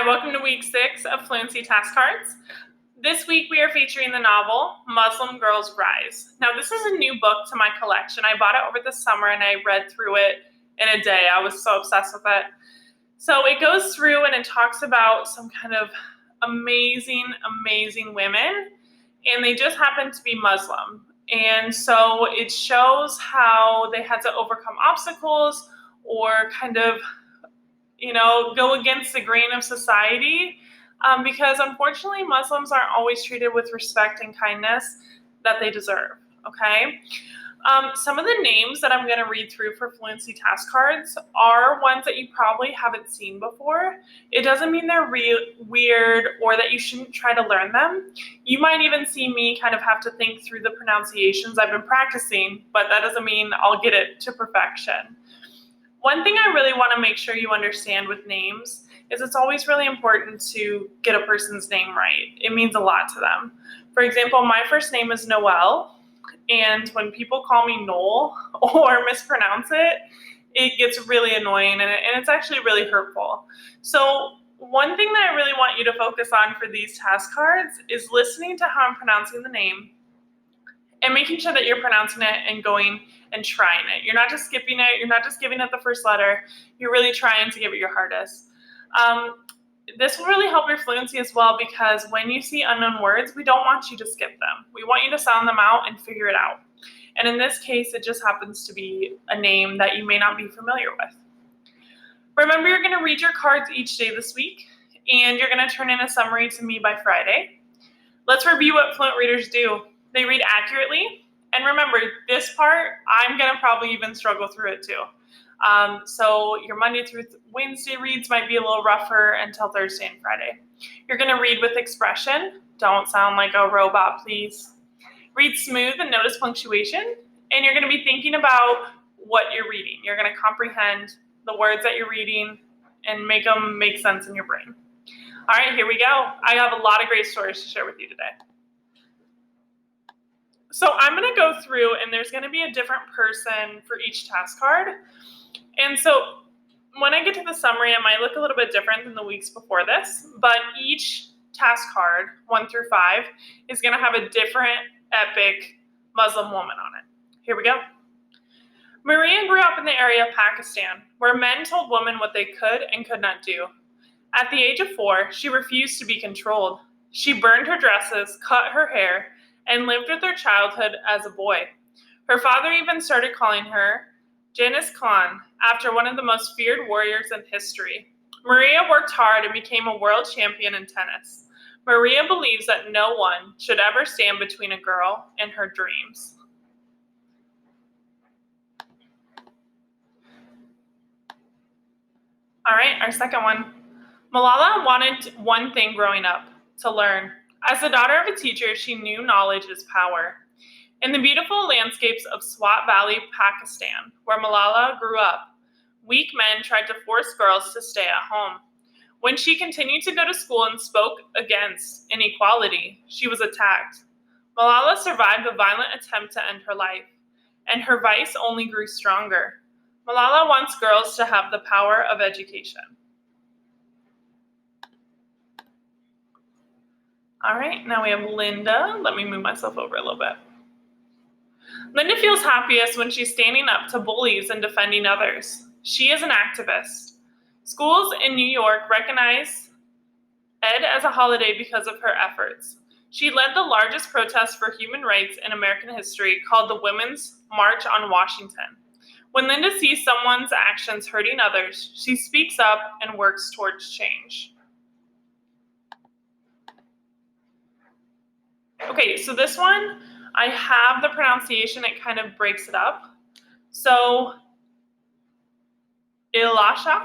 Hi, welcome to week 6 of Fluency Task Cards. This week we are featuring the novel Muslim Girls Rise. Now this is a new book to my collection. I bought it over the summer and I read through it in a day. I was so obsessed with it. So it goes through and it talks about some kind of amazing women, and they just happen to be Muslim. And so it shows how they had to overcome obstacles or kind of go against the grain of society, because unfortunately Muslims aren't always treated with respect and kindness that they deserve, okay? Some of the names that I'm going to read through for Fluency Task Cards are ones that you probably haven't seen before. It doesn't mean they're weird or that you shouldn't try to learn them. You might even see me kind of have to think through the pronunciations I've been practicing, but that doesn't mean I'll get it to perfection. One thing I really want to make sure you understand with names is it's always really important to get a person's name right. It means a lot to them. For example, my first name is Noelle, and when people call me Noel or mispronounce it, it gets really annoying and it's actually really hurtful. So one thing that I really want you to focus on for these task cards is listening to how I'm pronouncing the name and making sure that you're pronouncing it and going and trying it. You're not just skipping it. You're not just giving it the first letter. You're really trying to give it your hardest. This will really help your fluency as well, because when you see unknown words, we don't want you to skip them. We want you to sound them out and figure it out. And in this case, it just happens to be a name that you may not be familiar with. Remember, you're going to read your cards each day this week, and you're going to turn in a summary to me by Friday. Let's review what fluent readers do. They read accurately, and remember, this part, I'm going to probably even struggle through it too. So your Monday through Wednesday reads might be a little rougher until Thursday and Friday. You're going to read with expression. Don't sound like a robot, please. Read smooth and notice punctuation, and you're going to be thinking about what you're reading. You're going to comprehend the words that you're reading and make them make sense in your brain. All right, here we go. I have a lot of great stories to share with you today. So I'm going to go through, and there's going to be a different person for each task card. And so when I get to the summary, it might look a little bit different than the weeks before this, but each task card, 1 through 5, is going to have a different epic Muslim woman on it. Here we go. Maria grew up in the area of Pakistan, where men told women what they could and could not do. At the age of 4, she refused to be controlled. She burned her dresses, cut her hair, and lived with her childhood as a boy. Her father even started calling her Genghis Khan, after one of the most feared warriors in history. Maria worked hard and became a world champion in tennis. Maria believes that no one should ever stand between a girl and her dreams. All right, our second one. Malala wanted one thing growing up: to learn. As the daughter of a teacher, she knew knowledge is power. In the beautiful landscapes of Swat Valley, Pakistan, where Malala grew up, weak men tried to force girls to stay at home. When she continued to go to school and spoke against inequality, she was attacked. Malala survived a violent attempt to end her life, and her vice only grew stronger. Malala wants girls to have the power of education. All right, now we have Linda. Let me move myself over a little bit. Linda feels happiest when she's standing up to bullies and defending others. She is an activist. Schools in New York recognize Ed as a holiday because of her efforts. She led the largest protest for human rights in American history, called the Women's March on Washington. When Linda sees someone's actions hurting others, she speaks up and works towards change. Okay, so this one, I have the pronunciation, it kind of breaks it up. So, Elisha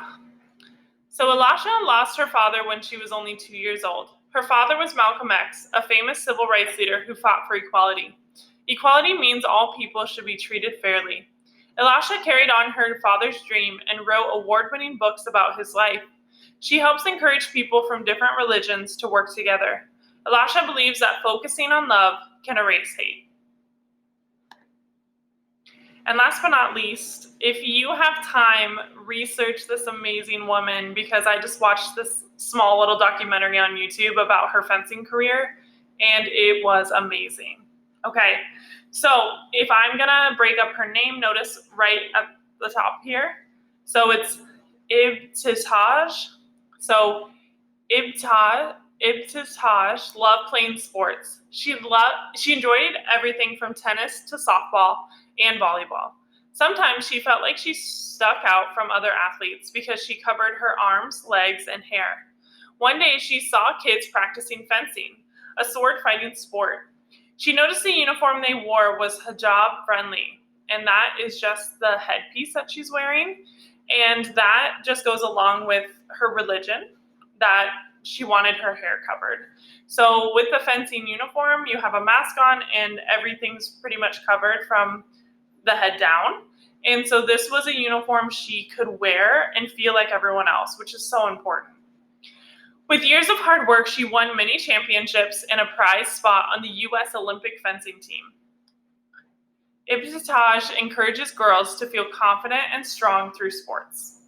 lost her father when she was only 2 years old. Her father was Malcolm X, a famous civil rights leader who fought for equality. Equality means all people should be treated fairly. Elisha carried on her father's dream and wrote award-winning books about his life. She helps encourage people from different religions to work together. Elisha believes that focusing on love can erase hate. And last but not least, if you have time, research this amazing woman, because I just watched this small little documentary on YouTube about her fencing career, and it was amazing. Okay, so if I'm gonna break up her name, notice right at the top here. So it's Ibtihaj. So Ibtihaj loved playing sports. She enjoyed everything from tennis to softball and volleyball. Sometimes she felt like she stuck out from other athletes because she covered her arms, legs, and hair. One day she saw kids practicing fencing, a sword fighting sport. She noticed the uniform they wore was hijab friendly, and that is just the headpiece that she's wearing. And that just goes along with her religion, that she wanted her hair covered. So with the fencing uniform, you have a mask on and everything's pretty much covered from the head down. And so this was a uniform she could wear and feel like everyone else, which is so important. With years of hard work, she won many championships and a prize spot on the U.S. Olympic fencing team. Ibtihaj encourages girls to feel confident and strong through sports.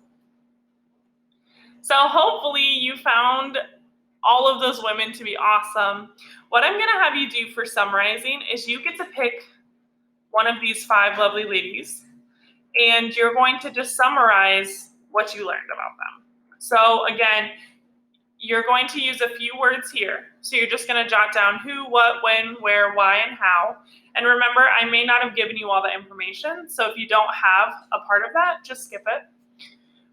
So hopefully you found all of those women to be awesome. What I'm going to have you do for summarizing is you get to pick one of these 5 lovely ladies, and you're going to just summarize what you learned about them. So again, you're going to use a few words here. So you're just going to jot down who, what, when, where, why, and how. And remember, I may not have given you all the information, so if you don't have a part of that, just skip it.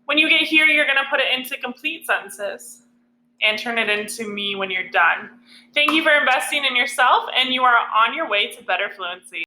When you get here, you're going to put it into complete sentences and turn it into me when you're done. Thank you for investing in yourself, and you are on your way to better fluency.